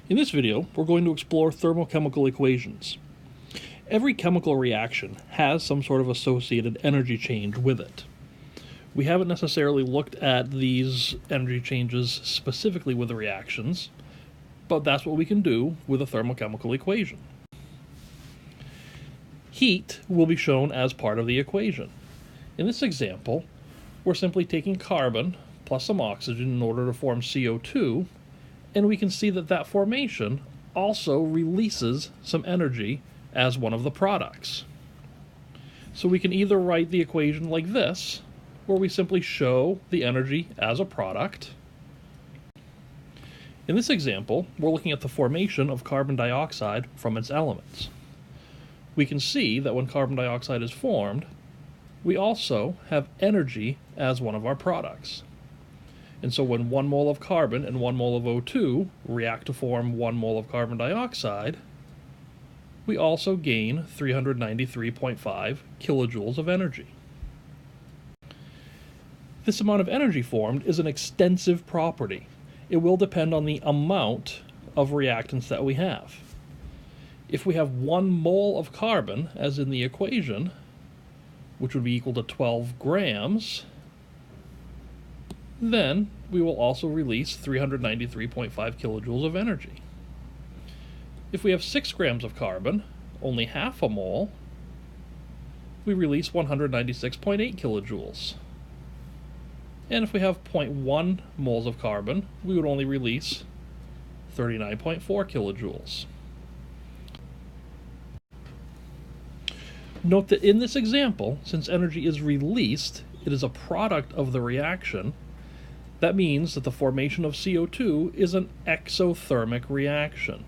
In this video, we're going to explore thermochemical equations. Every chemical reaction has some sort of associated energy change with it. We haven't necessarily looked at these energy changes specifically with the reactions, but that's what we can do with a thermochemical equation. Heat will be shown as part of the equation. In this example, we're simply taking carbon plus some oxygen in order to form CO2, and we can see that that formation also releases some energy as one of the products. So we can either write the equation like this, where we simply show the energy as a product. In this example, we're looking at the formation of carbon dioxide from its elements. We can see that when carbon dioxide is formed, we also have energy as one of our products. And so when 1 mole of carbon and 1 mole of O2 react to form 1 mole of carbon dioxide, we also gain 393.5 kilojoules of energy. This amount of energy formed is an extensive property. It will depend on the amount of reactants that we have. If we have 1 mole of carbon, as in the equation, which would be equal to 12 grams, then we will also release 393.5 kilojoules of energy. If we have 6 grams of carbon, only half a mole, we release 196.8 kilojoules. And if we have 0.1 moles of carbon, we would only release 39.4 kilojoules. Note that in this example, since energy is released, it is a product of the reaction. That means that the formation of CO2 is an exothermic reaction.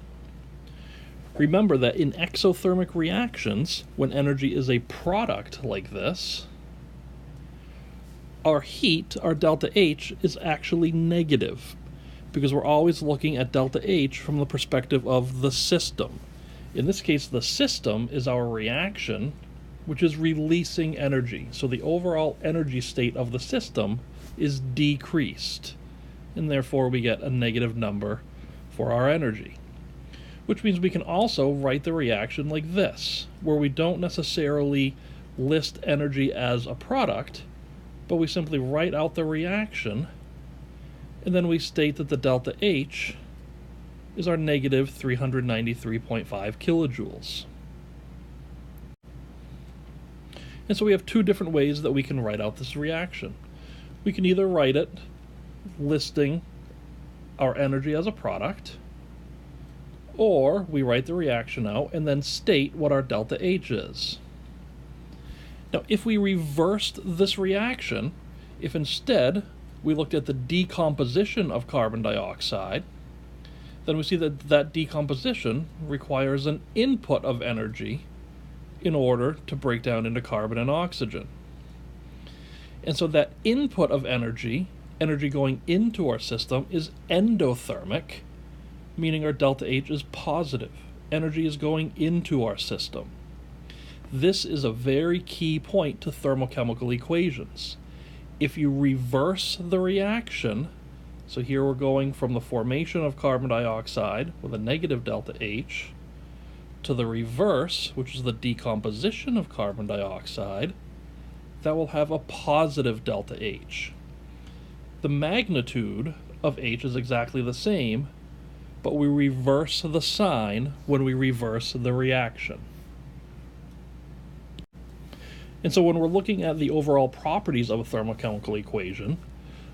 Remember that in exothermic reactions, when energy is a product like this, our heat, our delta H, is actually negative, because we're always looking at delta H from the perspective of the system. In this case, the system is our reaction, which is releasing energy. So the overall energy state of the system is decreased, and therefore we get a negative number for our energy. Which means we can also write the reaction like this, where we don't necessarily list energy as a product, but we simply write out the reaction, and then we state that the delta H is our negative 393.5 kilojoules. And so we have two different ways that we can write out this reaction. We can either write it listing our energy as a product, or we write the reaction out and then state what our delta H is. Now, if we reversed this reaction, if instead we looked at the decomposition of carbon dioxide, then we see that that decomposition requires an input of energy in order to break down into carbon and oxygen. And so that input of energy going into our system, is endothermic, meaning our delta H is positive. Energy is going into our system. This is a very key point to thermochemical equations. If you reverse the reaction, so here we're going from the formation of carbon dioxide with a negative delta H to the reverse, which is the decomposition of carbon dioxide, that will have a positive delta H. The magnitude of H is exactly the same, but we reverse the sign when we reverse the reaction. And so when we're looking at the overall properties of a thermochemical equation,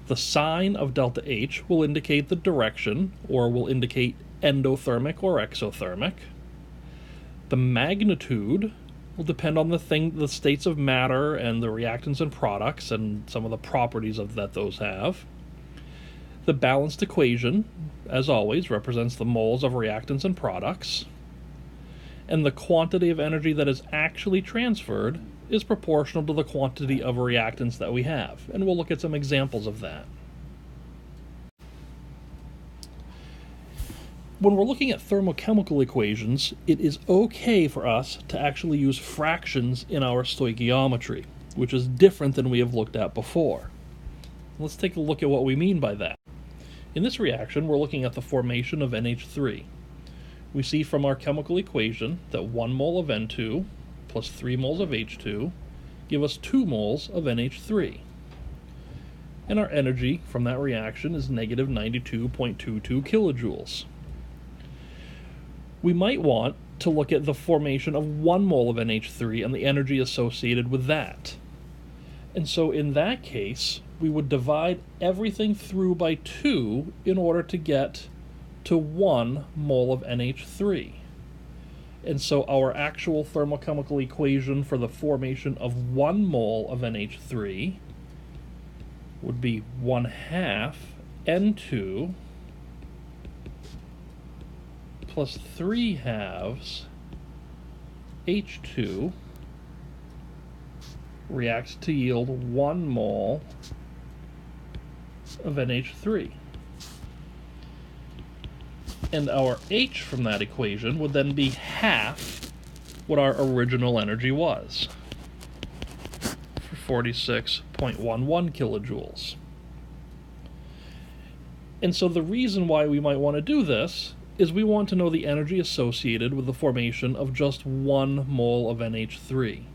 the sign of delta H will indicate the direction, or will indicate endothermic or exothermic. The magnitude will depend on the states of matter and the reactants and products and some of the properties that those have. The balanced equation, as always, represents the moles of reactants and products. And the quantity of energy that is actually transferred is proportional to the quantity of reactants that we have. And we'll look at some examples of that. When we're looking at thermochemical equations, it is okay for us to actually use fractions in our stoichiometry, which is different than we have looked at before. Let's take a look at what we mean by that. In this reaction, we're looking at the formation of NH3. We see from our chemical equation that 1 mole of N2 plus 3 moles of H2 give us 2 moles of NH3. And our energy from that reaction is negative 92.22 kilojoules. We might want to look at the formation of 1 mole of NH3 and the energy associated with that. And so in that case, we would divide everything through by 2 in order to get to 1 mole of NH3. And so our actual thermochemical equation for the formation of 1 mole of NH3 would be 1/2 N2 plus 3/2 H2 reacts to yield 1 mole of NH3. And our H from that equation would then be half what our original energy was, for 46.11 kilojoules. And so the reason why we might want to do this is we want to know the energy associated with the formation of just 1 mole of NH3.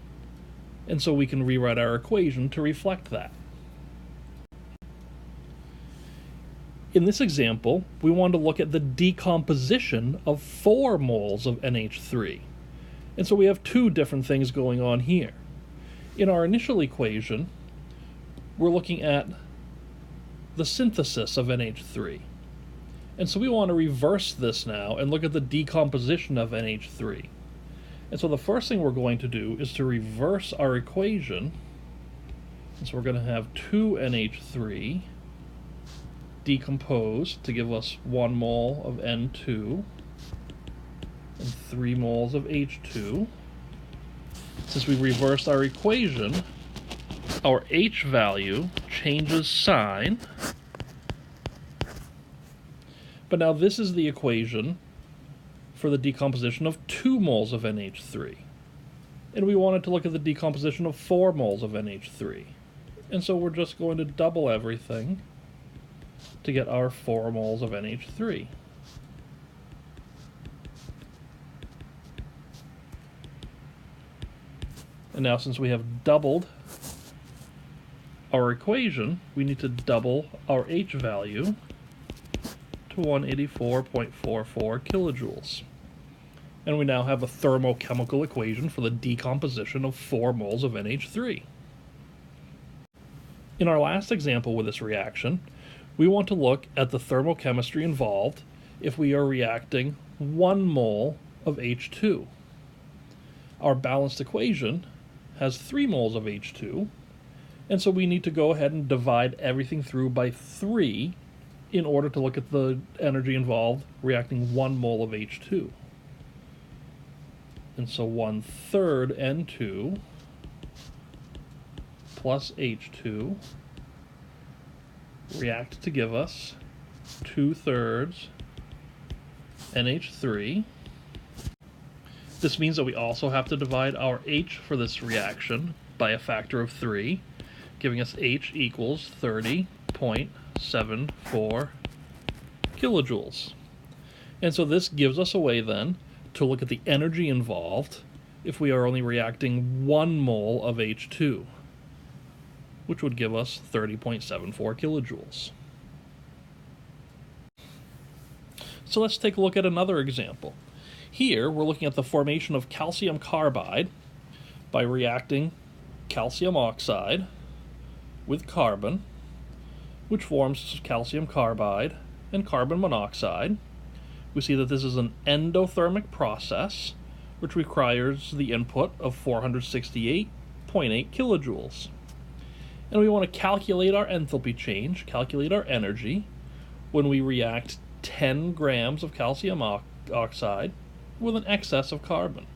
And so we can rewrite our equation to reflect that. In this example, we want to look at the decomposition of 4 moles of NH3. And so we have 2 different things going on here. In our initial equation, we're looking at the synthesis of NH3. And so we want to reverse this now and look at the decomposition of NH3. And so the first thing we're going to do is to reverse our equation. And so we're going to have 2 NH3 decomposed to give us 1 mole of N2 and 3 moles of H2. Since we reversed our equation, our H value changes sign. But now this is the equation for the decomposition of 2 moles of NH3. And we wanted to look at the decomposition of 4 moles of NH3. And so we're just going to double everything to get our 4 moles of NH3. And now since we have doubled our equation, we need to double our H value to 184.44 kilojoules. And we now have a thermochemical equation for the decomposition of 4 moles of NH3. In our last example with this reaction, we want to look at the thermochemistry involved if we are reacting 1 mole of H2. Our balanced equation has 3 moles of H2, and so we need to go ahead and divide everything through by 3 in order to look at the energy involved reacting 1 mole of H2. And so 1/3 N2 plus H2 react to give us 2/3 NH3. This means that we also have to divide our H for this reaction by a factor of 3, giving us H equals 30.74 kilojoules. And so this gives us a way then to look at the energy involved if we are only reacting 1 mole of H2, which would give us 30.74 kilojoules. So let's take a look at another example. Here we're looking at the formation of calcium carbide by reacting calcium oxide with carbon, which forms calcium carbide and carbon monoxide. We see that this is an endothermic process, which requires the input of 468.8 kilojoules. And we want to calculate our enthalpy change, calculate our energy, when we react 10 grams of calcium oxide with an excess of carbon.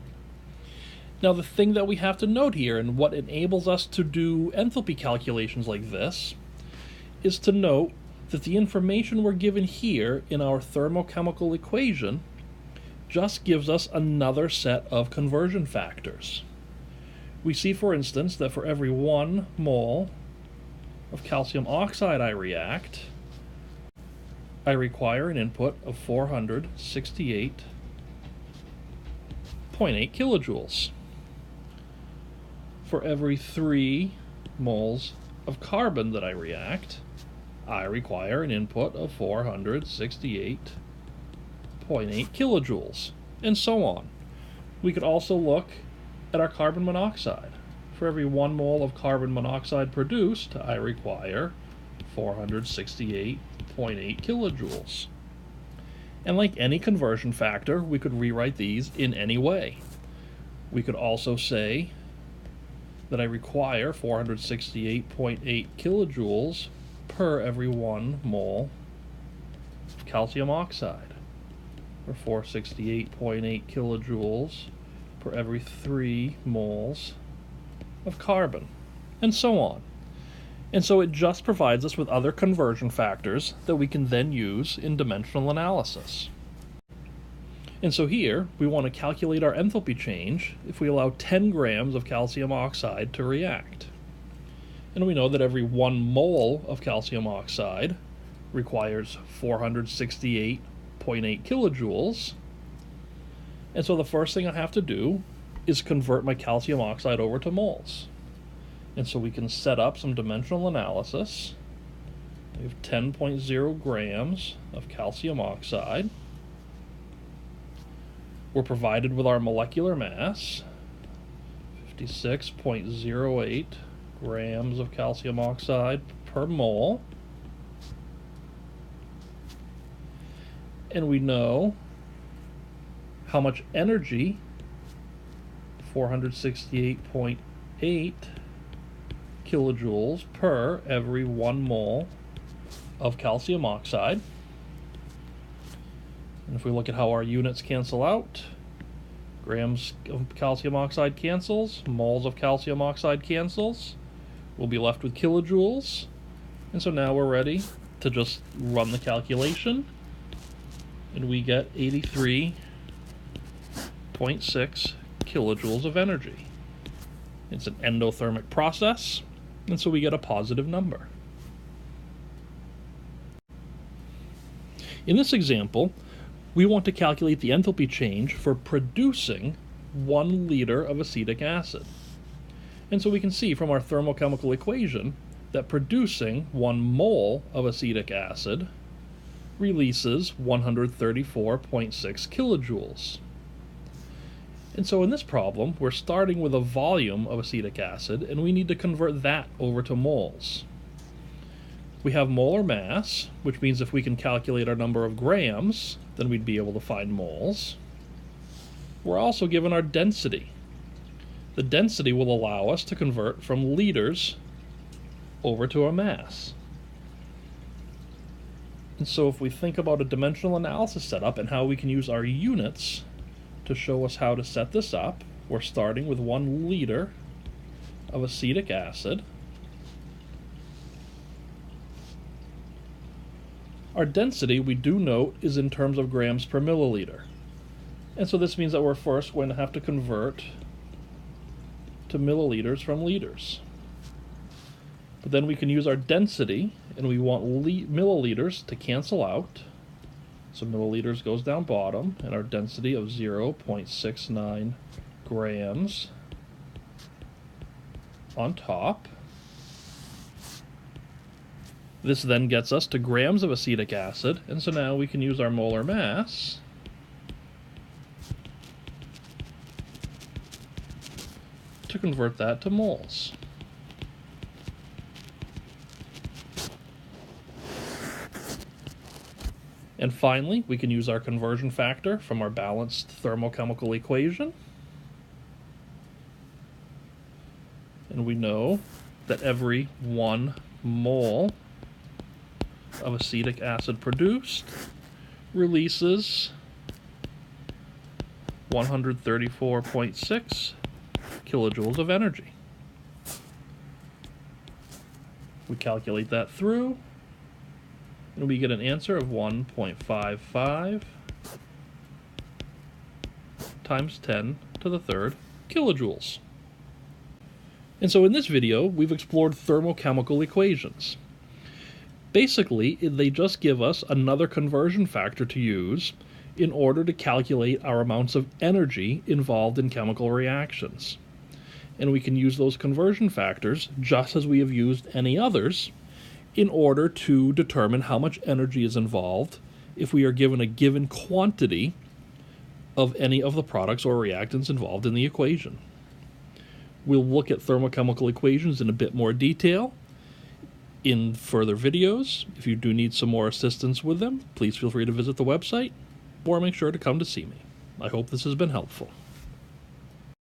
Now the thing that we have to note here, and what enables us to do enthalpy calculations like this, is to note that the information we're given here in our thermochemical equation just gives us another set of conversion factors. We see, for instance, that for every 1 mole of calcium oxide I react, I require an input of 468.8 kilojoules. For every 3 moles of carbon that I react, I require an input of 468.8 kilojoules, and so on. We could also look at our carbon monoxide. For every 1 mole of carbon monoxide produced, I require 468.8 kilojoules. And like any conversion factor, we could rewrite these in any way. We could also say that I require 468.8 kilojoules per every 1 mole of calcium oxide, or 468.8 kilojoules per every 3 moles of carbon, and so on. And so it just provides us with other conversion factors that we can then use in dimensional analysis. And so here, we want to calculate our enthalpy change if we allow 10 grams of calcium oxide to react. And we know that every 1 mole of calcium oxide requires 468.8 kilojoules. And so the first thing I have to do is convert my calcium oxide over to moles. And so we can set up some dimensional analysis. We have 10.0 grams of calcium oxide. We're provided with our molecular mass, 56.08 grams of calcium oxide per mole. And we know how much energy, 468.8 kilojoules per every 1 mole of calcium oxide. And if we look at how our units cancel out, grams of calcium oxide cancels, moles of calcium oxide cancels, we'll be left with kilojoules. And so now we're ready to just run the calculation, and we get 83.6 kilojoules of energy. It's an endothermic process, and so we get a positive number. In this example, we want to calculate the enthalpy change for producing 1 liter of acetic acid. And so we can see from our thermochemical equation that producing 1 mole of acetic acid releases 134.6 kilojoules. And so in this problem, we're starting with a volume of acetic acid, and we need to convert that over to moles. We have molar mass, which means if we can calculate our number of grams, then we'd be able to find moles. We're also given our density. The density will allow us to convert from liters over to a mass. And so if we think about a dimensional analysis setup and how we can use our units to show us how to set this up, we're starting with 1 liter of acetic acid. Our density, we do note, is in terms of grams per milliliter. And so this means that we're first going to have to convert to milliliters from liters. But then we can use our density, and we want milliliters to cancel out. So milliliters goes down bottom, and our density of 0.69 grams on top. This then gets us to grams of acetic acid, and so now we can use our molar mass to convert that to moles. And finally, we can use our conversion factor from our balanced thermochemical equation. And we know that every 1 mole of acetic acid produced releases 134.6 kilojoules of energy. We calculate that through, and we get an answer of 1.55 times 10 to the third kilojoules. And so in this video, we've explored thermochemical equations. Basically, they just give us another conversion factor to use in order to calculate our amounts of energy involved in chemical reactions. And we can use those conversion factors, just as we have used any others, in order to determine how much energy is involved if we are given a given quantity of any of the products or reactants involved in the equation. We'll look at thermochemical equations in a bit more detail in further videos. If you do need some more assistance with them, please feel free to visit the website or make sure to come to see me. I hope this has been helpful.